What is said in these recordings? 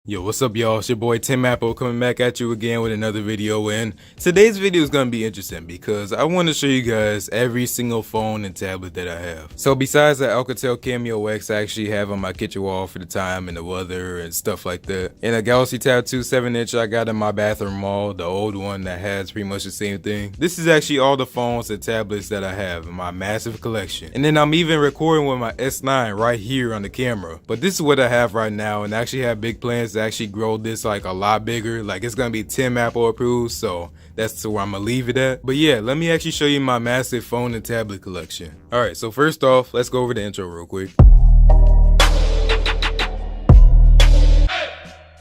Yo, what's up y'all? It's your boy Tim Apple coming back at you again with another video, and today's video is gonna be interesting because I want to show you guys every single phone and tablet that I have. So besides the Alcatel Cameo X I actually have on my kitchen wall for the time and the weather and stuff like that, and a Galaxy Tab 2 7-inch I got in my bathroom wall, the old one that has pretty much the same thing. This is actually all the phones and tablets that I have in my massive collection. And then I'm even recording with my S9 right here on the camera. But this is what I have right now, and I actually have big plans to actually grow this like a lot bigger. Like it's gonna be Tim Apple approved, so that's where I'm gonna leave it at. But yeah, let me actually show you my massive phone and tablet collection. Alright, so first off, let's go over the intro real quick.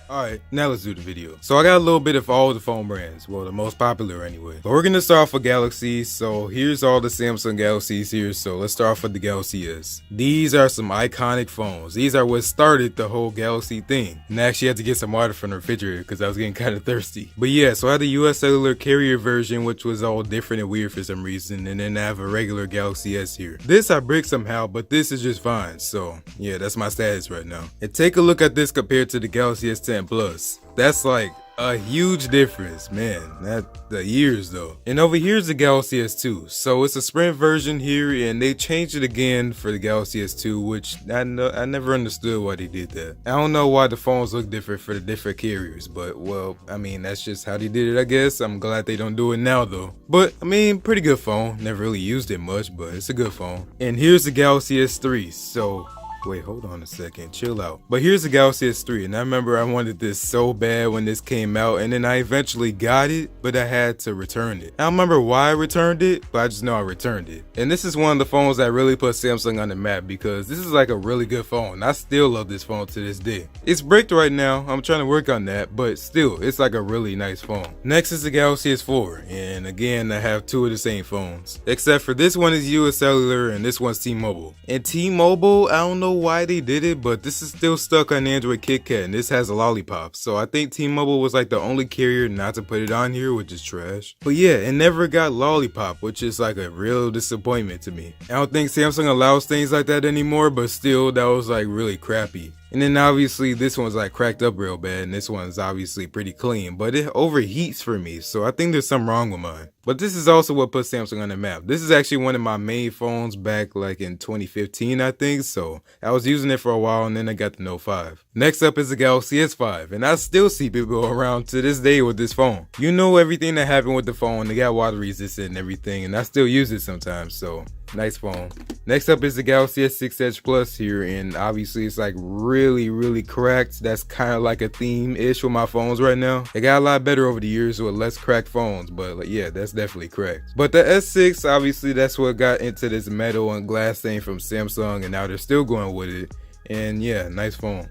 Alright, now let's do the video. So I got a little bit of all the phone brands, well the most popular anyway. But we're gonna start off with Galaxy, so here's all the Samsung Galaxies here, so let's start off with the Galaxy S. These are some iconic phones. These are what started the whole Galaxy thing. And I actually had to get some water from the refrigerator because I was getting kind of thirsty. But yeah, so I had the US Cellular carrier version, which was all different and weird for some reason, and then I have a regular Galaxy S here. This I bricked somehow, but this is just fine, so yeah, that's my status right now. And take a look at this compared to the Galaxy S10 Plus. That's like a huge difference, man. That the years though. And over here's the Galaxy S2. So it's a Sprint version here, and they changed it again for the Galaxy S2, which I never understood why they did that. I don't know why the phones look different for the different carriers, but well, I mean that's just how they did it, I guess. I'm glad they don't do it now though. But I mean, pretty good phone. Never really used it much, but it's a good phone. And here's the Galaxy S3. So wait, hold on a second, chill out. But here's the Galaxy S3, and I remember I wanted this so bad when this came out, and then I eventually got it, but I had to return it. I don't remember why I returned it, but I just know I returned it. And this is one of the phones that really put Samsung on the map, because this is like a really good phone. I still love this phone to this day. It's bricked right now, I'm trying to work on that, but still, it's like a really nice phone. Next is the Galaxy S4, and again, I have two of the same phones. Except for this one is US Cellular, and this one's T-Mobile. And T-Mobile, I don't know why they did it, but this is still stuck on Android KitKat, and this has a lollipop. So I think T-Mobile was like the only carrier not to put it on here, which is trash. But yeah, it never got lollipop, which is like a real disappointment to me. I don't think Samsung allows things like that anymore, but still, that was like really crappy. And then obviously this one's like cracked up real bad, and this one's obviously pretty clean, but it overheats for me, so I think there's something wrong with mine. But this is also what put Samsung on the map. This is actually one of my main phones back like in 2015, I think, so I was using it for a while, and then I got the Note 5. Next up is the Galaxy S5, and I still see people around to this day with this phone. You know everything that happened with the phone, they got water resistant and everything, and I still use it sometimes, so nice phone. Next up is the Galaxy S6 Edge Plus here, and obviously it's like really cracked. That's kind of like a theme-ish with my phones right now. It got a lot better over the years with less cracked phones, but like, yeah, that's definitely cracked. But the S6, obviously that's what got into this metal and glass thing from Samsung, and now they're still going with it. And yeah, nice phone.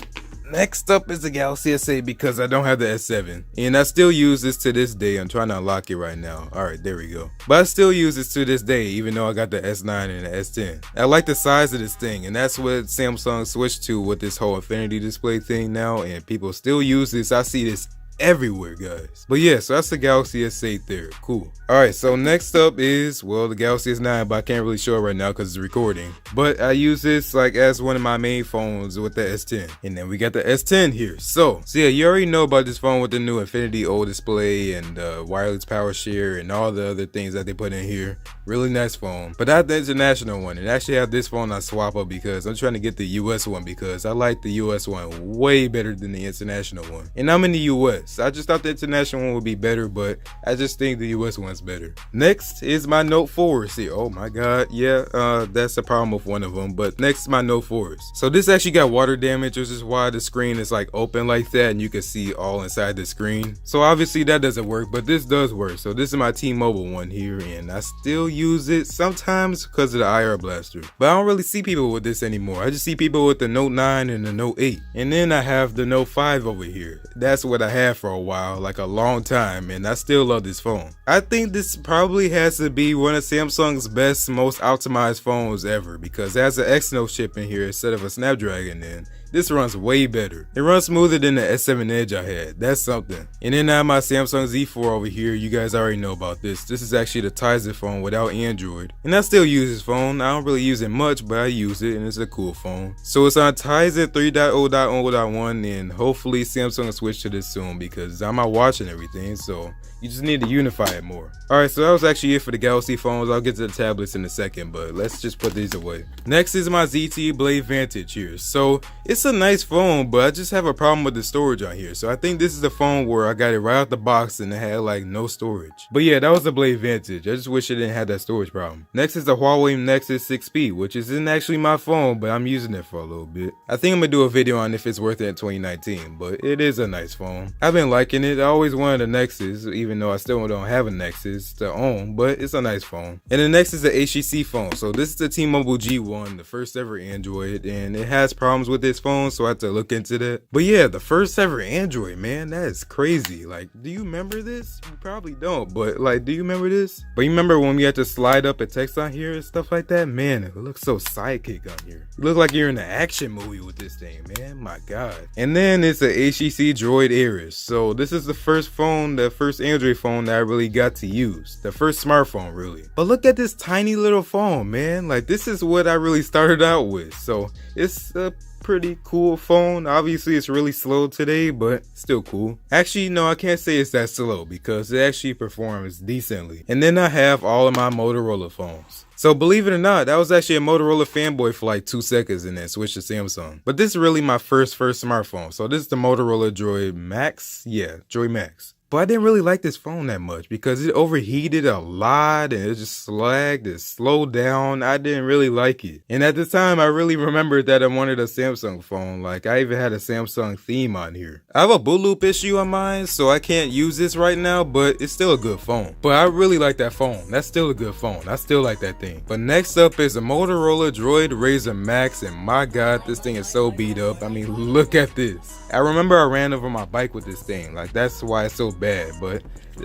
Next up is the Galaxy S8 because I don't have the S7, and I still use this to this day. I'm trying to unlock it right now. Alright, there we go. But I still use this to this day, even though I got the S9 and the S10. I like the size of this thing, and that's what Samsung switched to with this whole infinity display thing now, and people still use this. I see this everywhere, guys. But yeah, so that's the Galaxy S8 there. Cool. Alright, so next up is, well, the Galaxy S9, but I can't really show it right now because it's recording. But I use this like as one of my main phones with the S10. And then we got the S10 here. So yeah, you already know about this phone with the new Infinity O display and wireless power share and all the other things that they put in here. Really nice phone. But I have the international one, and actually have this phone I swap up because I'm trying to get the US one because I like the US one way better than the international one. And I'm in the US. I just thought the international one would be better, but I just think the US one's better. Next is my Note 4s here. Oh my god, yeah, that's a problem with one of them. But next is my Note 4s. So this actually got water damage, which is why the screen is like open like that, and you can see all inside the screen. So obviously that doesn't work, but this does work. So this is my T-Mobile one here, and I still use it sometimes because of the IR blaster. But I don't really see people with this anymore. I just see people with the Note 9 and the Note 8. And then I have the Note 5 over here. That's what I have for a while, like a long time, and I still love this phone. I think this probably has to be one of Samsung's best, most optimized phones ever because it has an Exynos chip in here instead of a Snapdragon, and this runs way better. It runs smoother than the S7 Edge I had. That's something. And then I have my Samsung Z4 over here. You guys already know about this. This is actually the Tizen phone without Android. And I still use this phone. I don't really use it much, but I use it and it's a cool phone. So it's on Tizen 3.0.0.1 and hopefully Samsung will switch to this soon because I'm not watching everything. So you just need to unify it more. Alright, so that was actually it for the Galaxy phones. I'll get to the tablets in a second, but let's just put these away. Next is my ZTE Blade Vantage here. So it's a nice phone, but I just have a problem with the storage on here. So I think this is the phone where I got it right out the box and it had like no storage. But yeah, that was the Blade Vantage. I just wish it didn't have that storage problem. Next is the Huawei Nexus 6P, which isn't actually my phone, but I'm using it for a little bit. I think I'm gonna do a video on if it's worth it in 2019, but it is a nice phone. I've been liking it. I always wanted a Nexus, even though I still don't have a Nexus to own, but it's a nice phone. And the next is the HTC phone. So this is the T-Mobile G1, the first ever Android, and it has problems with this phone, so I have to look into that. But yeah, the first ever Android, man, that is crazy. Like, do you remember this? You probably don't, but like, do you remember this? But you remember when we had to slide up a text on here and stuff like that? Man, it looks so sidekick on here. You look like you're in an action movie with this thing, man. My God. And then it's the HTC Droid Aries. So this is the first phone, the first Android phone that I really got to use. The first smartphone, really. But look at this tiny little phone, man. Like, this is what I really started out with. So it's a pretty cool phone. Obviously it's really slow today, but still cool. Actually, no, I can't say it's that slow because it actually performs decently. And then I have all of my Motorola phones. So believe it or not, I was actually a Motorola fanboy for like 2 seconds and then switched to Samsung. But this is really my first smartphone. So this is the Motorola Droid Maxx. Yeah, Droid Maxx. But I didn't really like this phone that much because it overheated a lot and it just slagged, it slowed down. I didn't really like it. And at the time, I really remembered that I wanted a Samsung phone. Like, I even had a Samsung theme on here. I have a boot loop issue on mine, so I can't use this right now, but it's still a good phone. But I really like that phone. That's still a good phone. I still like that thing. But next up is a Motorola Droid Razr Maxx, and my God, this thing is so beat up. I mean, look at this. I remember I ran over my bike with this thing. Like, that's why it's so bad. But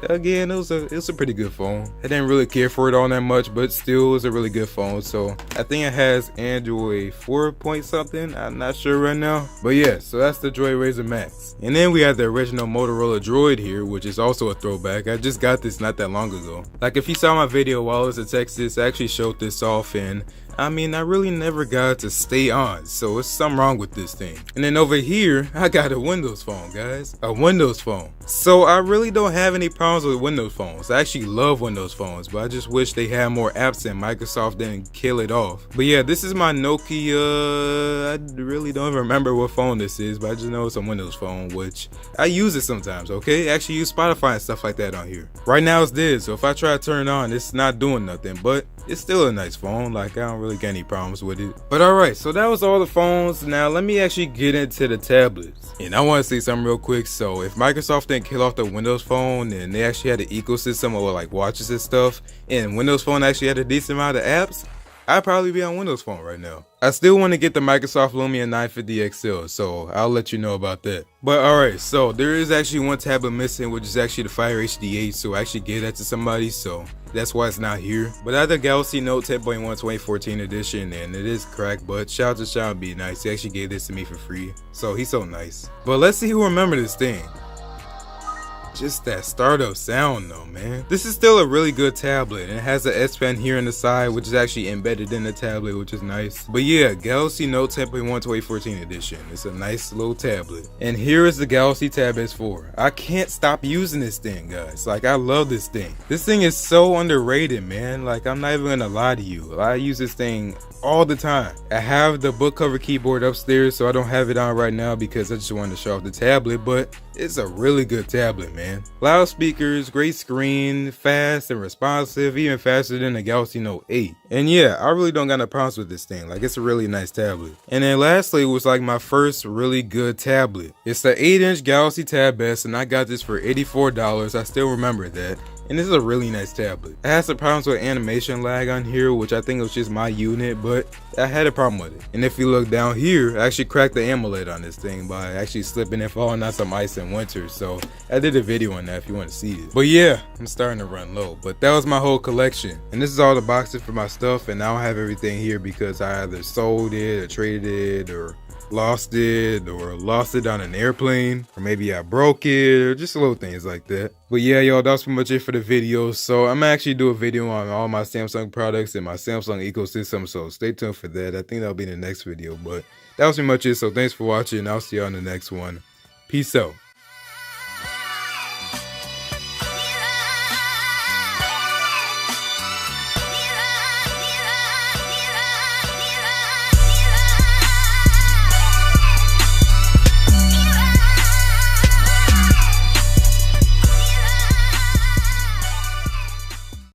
again, it was a pretty good phone. I didn't really care for it all that much, but still it was a really good phone. So I think it has Android 4 point something. I'm not sure right now. But yeah, so that's the Droid Razr Maxx. And then we have the original Motorola Droid here, which is also a throwback. I just got this not that long ago. Like, if you saw my video while I was in Texas, I actually showed this off, and I mean, I really never got to stay on, so it's something wrong with this thing. And then over here, I got a Windows phone, guys. A Windows phone. So I really don't have any problems with Windows phones. I actually love Windows phones, but I just wish they had more apps and Microsoft didn't kill it off. But yeah, this is my Nokia. I really don't even remember what phone this is, but I just know it's a Windows phone, which I use it sometimes, okay? I actually use Spotify and stuff like that on here. Right now it's dead, so if I try to turn it on, it's not doing nothing, but it's still a nice phone. Like, I don't really get any problems with it. But alright, so that was all the phones. Now let me actually get into the tablets. And I want to say something real quick. So if Microsoft didn't kill off the Windows phone and they actually had an ecosystem of like watches and stuff, and Windows phone actually had a decent amount of apps, I'd probably be on Windows phone right now. I still want to get the Microsoft Lumia 950 XL, so I'll let you know about that. But alright, so there is actually one tablet missing, which is actually the Fire HD8, so I actually gave that to somebody, so that's why it's not here. But I had the Galaxy Note 10.1 2014 edition, and it is cracked, but shout out to Sean B. Nice. He actually gave this to me for free, so he's so nice. But let's see who remembers this thing. Just that startup sound though, man. This is still a really good tablet, and it has an S Pen here on the side, which is actually embedded in the tablet, which is nice. But yeah, Galaxy Note 10.1 2014 edition. It's a nice little tablet. And here is the Galaxy Tab S4. I can't stop using this thing, guys. Like, I love this thing. This thing is so underrated, man. Like, I'm not even gonna lie to you. I use this thing all the time. I have the book cover keyboard upstairs, so I don't have it on right now because I just wanted to show off the tablet, but it's a really good tablet, man. Loud speakers, great screen, fast and responsive, even faster than the Galaxy Note 8. And yeah, I really don't got no problems with this thing. Like, it's a really nice tablet. And then lastly was like my first really good tablet. It's the 8-inch Galaxy Tab S, and I got this for $84. I still remember that. And this is a really nice tablet. I had some problems with animation lag on here, which I think was just my unit, but I had a problem with it. And if you look down here, I actually cracked the AMOLED on this thing by actually slipping and falling on some ice in winter. So I did a video on that if you want to see it. But yeah, I'm starting to run low. But that was my whole collection. And this is all the boxes for my stuff, and I don't have everything here because I either sold it or traded it or lost it or lost it on an airplane, or maybe I broke it, or just little things like that. But yeah, y'all, that's pretty much it for the video. So I'm gonna actually do a video on all my Samsung products and my Samsung ecosystem, so stay tuned for that. I think that'll be in the next video, but that was pretty much it. So thanks for watching. I'll see y'all in the next one. Peace out.